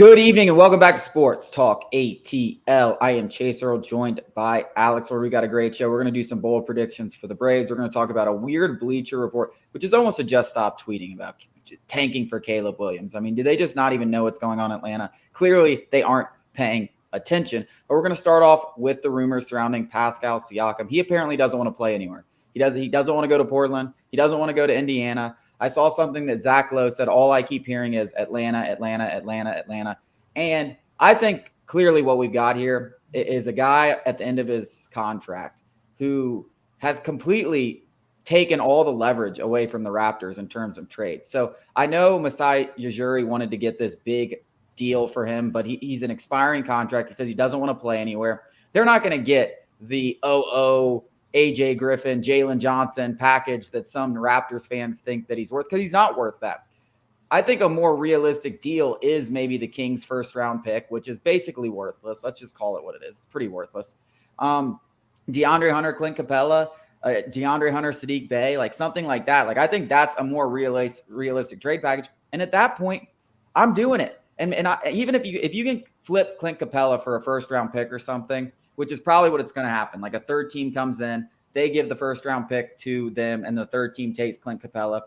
Good evening and welcome back to Sports Talk ATL. I am Chase Earl, joined by Alex, where we got a great show. We're going to do some bold predictions for the Braves. We're going to talk about a weird Bleacher Report, which is almost a just stop tweeting about tanking for Caleb Williams. I mean, do they just not even know what's going on in Atlanta? Clearly, they aren't paying attention. But we're going to start off with the rumors surrounding Pascal Siakam. He apparently doesn't want to play anywhere. He doesn't want to go to Portland. He doesn't want to go to Indiana. I saw something that Zach Lowe said, all I keep hearing is Atlanta, Atlanta, Atlanta, Atlanta. And I think clearly what we've got here is a guy at the end of his contract who has completely taken all the leverage away from the Raptors in terms of trades. So I know Masai Ujiri wanted to get this big deal for him, but he's an expiring contract. He says he doesn't want to play anywhere. They're not going to get the AJ Griffin, Jalen Johnson package that some Raptors fans think that he's worth, because he's not worth that. I think a more realistic deal is maybe the Kings' first round pick, which is basically worthless. Let's just call it what it is. It's pretty worthless. DeAndre Hunter, Clint Capella, DeAndre Hunter, Sadiq Bey, like something like that. Like I think that's a more realistic trade package. And at that point, I'm doing it. And even if you can flip Clint Capella for a first round pick or something, which is probably what it's going to happen. Like a third team comes in, they give the first round pick to them, and the third team takes Clint Capella.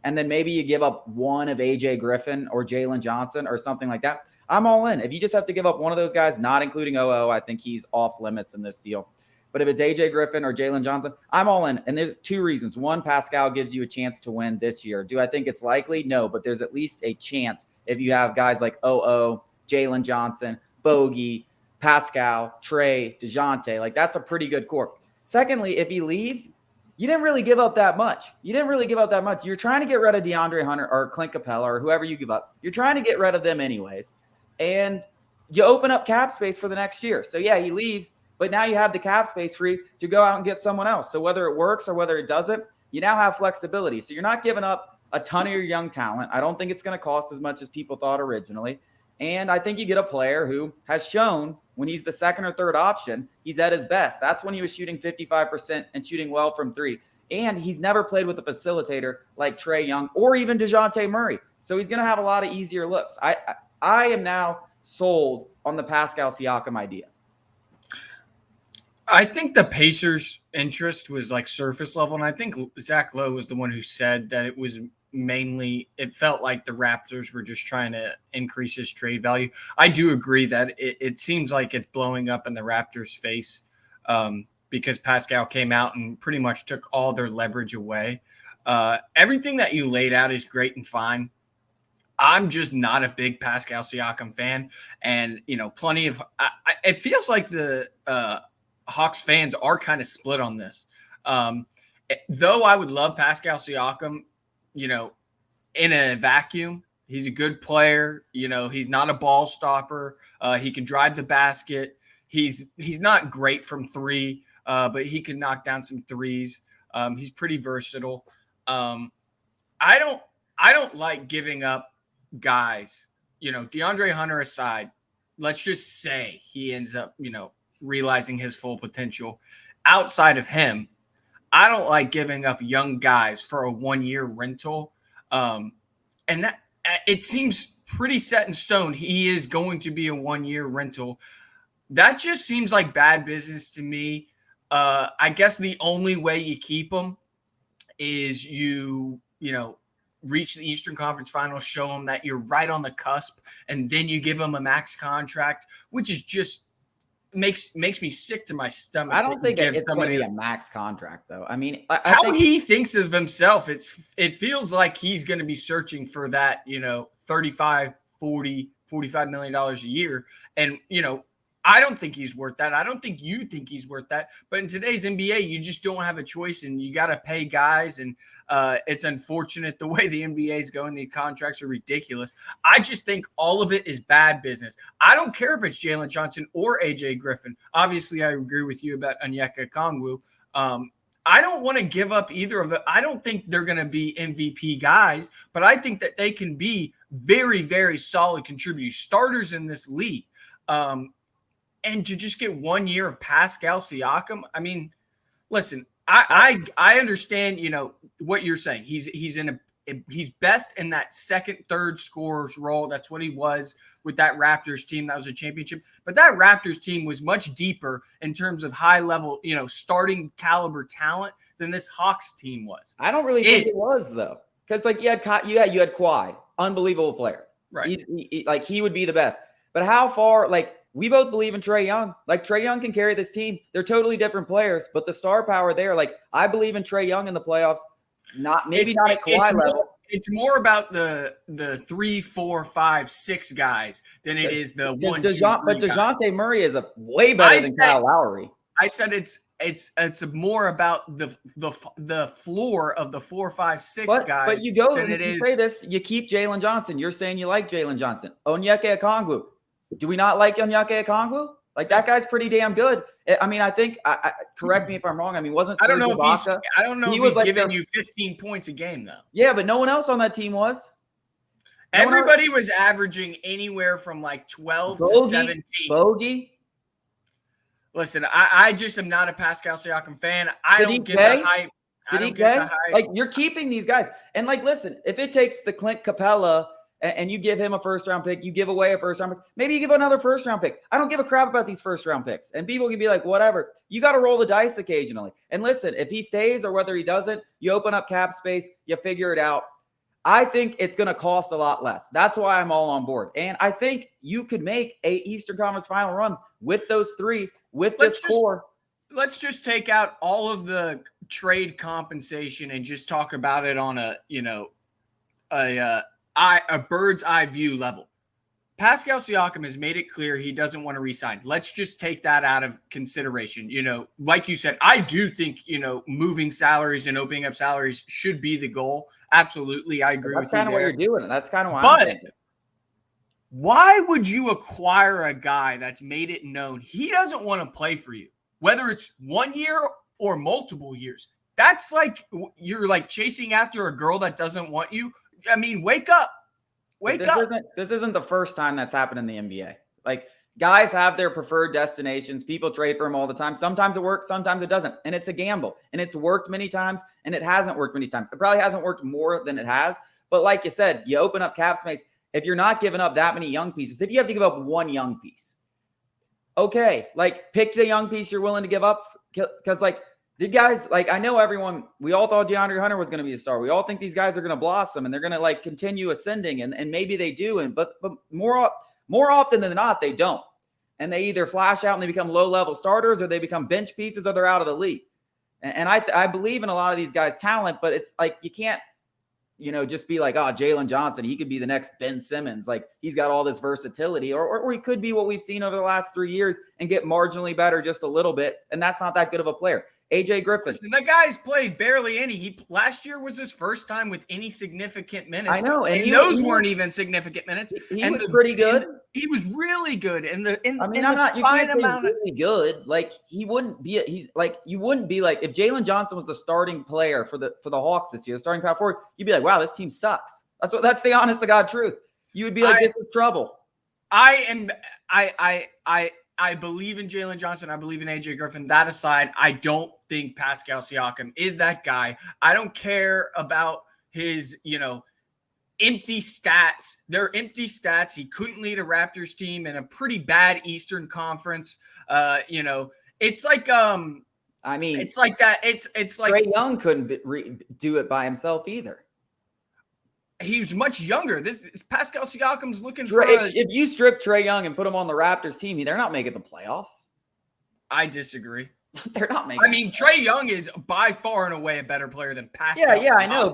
And then maybe you give up one of AJ Griffin or Jalen Johnson or something like that. I'm all in. If you just have to give up one of those guys, not including I think he's off limits in this deal. But if it's AJ Griffin or Jalen Johnson, I'm all in. And there's two reasons. One, Pascal gives you a chance to win this year. Do I think it's likely? No, but there's at least a chance if you have guys like Jalen Johnson, Bogey, Pascal, Trey, DeJounte. Like that's a pretty good core. Secondly, if he leaves, you didn't really give up that much. You're trying to get rid of DeAndre Hunter or Clint Capella or whoever you give up. You're trying to get rid of them anyways. And you open up cap space for the next year. So, yeah, he leaves, but now you have the cap space free to go out and get someone else. So whether it works or whether it doesn't, you now have flexibility. So you're not giving up a ton of your young talent. I don't think it's going to cost as much as people thought originally. And I think you get a player who has shown when he's the second or third option, he's at his best. That's when he was shooting 55% and shooting well from three. And he's never played with a facilitator like Trae Young or even DeJounte Murray. So he's going to have a lot of easier looks. I am now sold on the Pascal Siakam idea. I think the Pacers' interest was like surface level. And I think Zach Lowe was the one who said that it was mainly, it felt like the Raptors were just trying to increase his trade value. I do agree that it seems like it's blowing up in the Raptors' face because Pascal came out and pretty much took all their leverage away. Everything that you laid out is great and fine. I'm just not a big Pascal Siakam fan. And, plenty of it feels like the Hawks fans are kind of split on this. Though I would love Pascal Siakam, in a vacuum. He's a good player. He's not a ball stopper. He can drive the basket. He's not great from three, but he can knock down some threes. He's pretty versatile. I don't like giving up guys. DeAndre Hunter aside, let's just say he ends up, realizing his full potential. Outside of him, I don't like giving up young guys for a 1-year rental. And that it seems pretty set in stone. He is going to be a 1-year rental. That just seems like bad business to me. I guess the only way you keep him is you reach the Eastern Conference Finals, show him that you're right on the cusp, and then you give him a max contract, which is just makes me sick to my stomach. I don't think it's going to be a max contract, though. I mean, I think he thinks of himself, it feels like he's going to be searching for that, $35, $40, $45 million a year. And, I don't think he's worth that. I don't think you think he's worth that. But in today's NBA, you just don't have a choice, and you got to pay guys. And it's unfortunate the way the NBA is going. The contracts are ridiculous. I just think all of it is bad business. I don't care if it's Jalen Johnson or AJ Griffin. Obviously, I agree with you about Onyeka Okongwu. I don't want to give up either of them. I don't think they're going to be MVP guys, but I think that they can be very, very solid contributors, starters in this league. And to just get 1 year of Pascal Siakam, I mean, listen, I understand, what you're saying. He's in He's best in that second, third scorer's role. That's what he was with that Raptors team. That was a championship. But that Raptors team was much deeper in terms of high level, starting caliber talent than this Hawks team was. I don't really think it was, though. Because you had Kawhi, unbelievable player. Right. He would be the best. But how far, we both believe in Trae Young. Trae Young can carry this team. They're totally different players, but the star power there, I believe in Trae Young in the playoffs. Not at Kawhi level. It's more about the 3, 4, 5, 6 guys than it is the 1, 2, 3 But DeJounte Murray is way better than Kyle Lowry. I said it's more about the floor of the 4, 5, 6 guys. But you go and you say this. You keep Jalen Johnson. You're saying you like Jalen Johnson. Onyeka Okongwu. Do we not like Onyeka Okongwu? That guy's pretty damn good. I mean, I think. Correct me if I'm wrong. I mean, wasn't Serge Ibaka? I don't know if he's giving you 15 points a game though. Yeah, but no one else on that team was. Everybody was averaging anywhere from 12 to 17. Bogey. Listen, I just am not a Pascal Siakam fan. I don't get the hype. You're keeping these guys. And listen, if it takes the Clint Capella and you give him a first-round pick, you give away a first-round pick, maybe you give another first-round pick. I don't give a crap about these first-round picks. And people can be like, whatever. You got to roll the dice occasionally. And listen, if he stays or whether he doesn't, you open up cap space, you figure it out. I think it's going to cost a lot less. That's why I'm all on board. And I think you could make a Eastern Conference final run with those three, with this core. Let's just take out all of the trade compensation and just talk about it on a bird's eye view level. Pascal Siakam has made it clear he doesn't want to re-sign. Let's just take that out of consideration. Like you said, I do think, moving salaries and opening up salaries should be the goal. Absolutely. I agree with you. That's kind of what you're doing. That's kind of why I'm thinking. Why would you acquire a guy that's made it known he doesn't want to play for you, whether it's 1 year or multiple years? That's you're chasing after a girl that doesn't want you. I mean, wake up. This isn't the first time that's happened in the NBA. Guys have their preferred destinations. People trade for them all the time. Sometimes it works, sometimes it doesn't. And it's a gamble. And it's worked many times, and it hasn't worked many times. It probably hasn't worked more than it has. But like you said, you open up cap space. If you're not giving up that many young pieces, if you have to give up one young piece, okay, pick the young piece you're willing to give up. Because the guys, I know everyone, we all thought DeAndre Hunter was going to be a star. We all think these guys are going to blossom and they're going to continue ascending, and maybe they do. But more often than not, they don't. And they either flash out and they become low-level starters, or they become bench pieces, or they're out of the league. And I believe in a lot of these guys' talent, but it's you can't, just be Jalen Johnson, he could be the next Ben Simmons. He's got all this versatility, or he could be what we've seen over the last 3 years and get marginally better just a little bit. And that's not that good of a player. AJ Griffin. Listen, the guy's played barely any. Last year was his first time with any significant minutes. I know, and those weren't even significant minutes. He was pretty good. He was really good. You can't say really good. He wouldn't be. You wouldn't be if Jalen Johnson was the starting player for the Hawks this year, the starting power forward. You'd be wow, this team sucks. That's the honest to God truth. You would be this is trouble. I believe in Jalen Johnson. I believe in AJ Griffin. That aside, I don't think Pascal Siakam is that guy. I don't care about his, empty stats. They're empty stats. He couldn't lead a Raptors team in a pretty bad Eastern Conference. It's like it's like that. It's like Trae Young couldn't do it by himself either. He was much younger. This is Pascal Siakam's looking for. If you strip Trae Young and put him on the Raptors team, they're not making the playoffs. I disagree. They're not making. I mean, Trae Young is by far and away a better player than Pascal. Yeah, I know,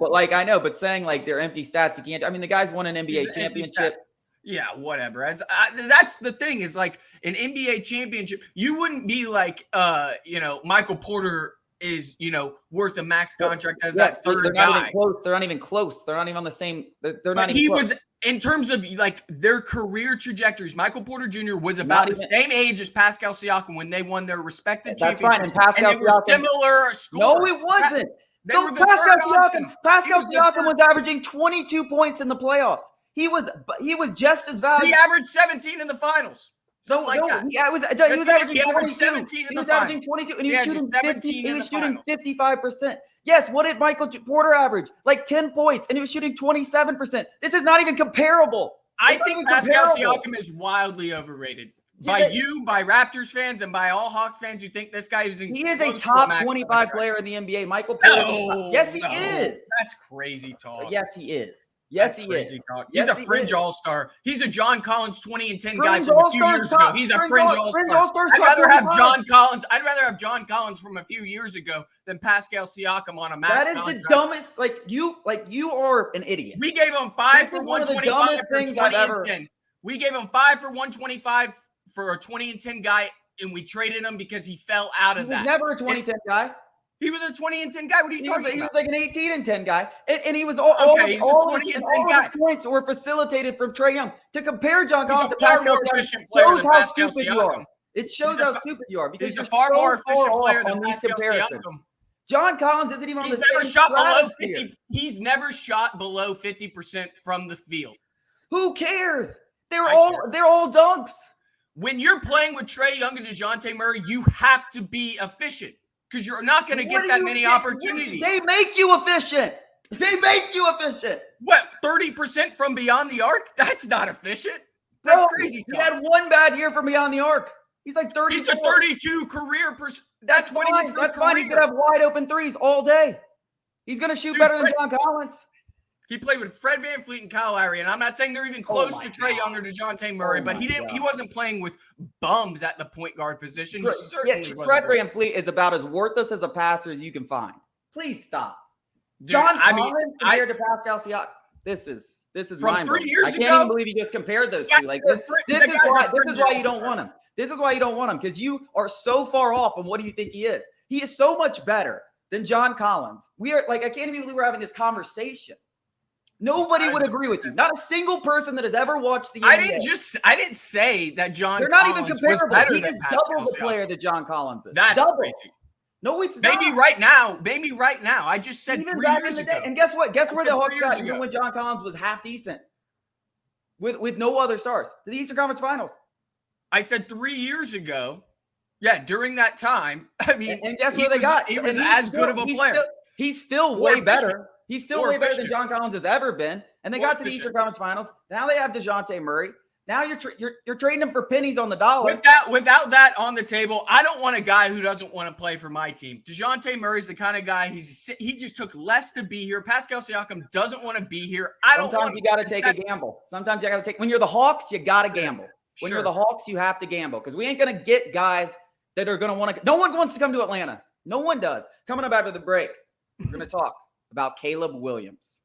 but saying they're empty stats, you can't. I mean, the guy's won an NBA championship. Yeah, whatever. That's the thing is an NBA championship. You wouldn't be Michael Porter is worth a max contract as that third guy. They're not even close. They're not even on the same. They're not. He was in terms of their career trajectories. Michael Porter Jr. was about the same age as Pascal Siakam when they won their respective championships. That's fine. And they were similar scores. No, it wasn't. Pascal Siakam was averaging 22 points in the playoffs. He was just as valuable. He averaged 17 in the finals. Something like that. He was averaging 22. 17 He was averaging 22, and he was shooting 55%. Yes, what did Michael Porter average? Like 10 points, and he was shooting 27%. This is not even comparable. I think Pascal Siakam is wildly overrated. By Raptors fans, and by all Hawks fans who think this guy is he is a top 25 player in the NBA. Michael Porter. Yes, he is. That's crazy talk. Yes, he is. Yes, he is. He's a fringe all-star. He's a John Collins 20 and 10 guy from a few years ago. He's a fringe all-star. I'd rather have John Collins. I'd rather have John Collins from a few years ago than Pascal Siakam on a max contract. That is the dumbest. Like you are an idiot. We gave him 5 for 125 for 20 and 10. We gave him 5 for 125 for a 20 and 10 guy, and we traded him because he fell out of that. He was never a 20-10 guy. He was a 20 and 10 guy. What are you talking about? He was like an 18 and 10 guy. And he was all his points were facilitated from Trae Young. To compare John Collins to Pascal Siakam shows how stupid you are. It shows how stupid you are because he's a far more efficient player than Pascal Siakam. John Collins isn't even on the same shot below 50. He's never shot below 50% from the field. Who cares? They're all dunks. When you're playing with Trae Young and DeJounte Murray, you have to be efficient. Because you're not going to get that many opportunities. They make you efficient. What, 30% from beyond the arc? That's not efficient. That's crazy talk. He had one bad year from beyond the arc. He's like 30. He's a 32 career person. That's fine. That's fine. He's going to have wide open threes all day. He's going to shoot better than John Collins. He played with Fred VanVleet and Kyle Lowry, and I'm not saying they're even close to Trae Young or DeJounte Murray, but he wasn't playing with bums at the point guard position. Fred VanVleet is about as worthless as a passer as you can find. Please stop. John Collins compared to Pascal Siakam. This is from 3 years ago. I can't even believe you just compared those two. Like this is why you don't want him. This is why you don't want him, because you are so far off from what do you think he is. He is so much better than John Collins. We are like, I can't even believe we're having this conversation. Nobody would agree with you. Not a single person that has ever watched the NBA. I didn't say that John They're Collins not even comparable. Was better he than is Pascal double the Siakam. player that John Collins is. That's crazy. No, it's maybe not. Right now. Maybe right now. I just said even 3 back years in the day. ago. And guess what? Guess where the Hawks got even when John Collins was half decent with no other stars to the Eastern Conference Finals. I said 3 years ago. Yeah, during that time. I mean, and guess where they got? He was as good of a player. He's still way better. He's still way better than John Collins has ever been. And they got to the Eastern Conference Finals. Now they have DeJounte Murray. Now you're trading him for pennies on the dollar. Without that on the table, I don't want a guy who doesn't want to play for my team. DeJounte Murray's the kind of guy he just took less to be here. Pascal Siakam doesn't want to be here. Sometimes you got to take a gamble. Sometimes you got to take. When you're the Hawks, you got to gamble. When you're the Hawks, you have to gamble because we ain't gonna get guys that are gonna want to. No one wants to come to Atlanta. No one does. Coming up after the break, we're gonna talk about Caleb Williams.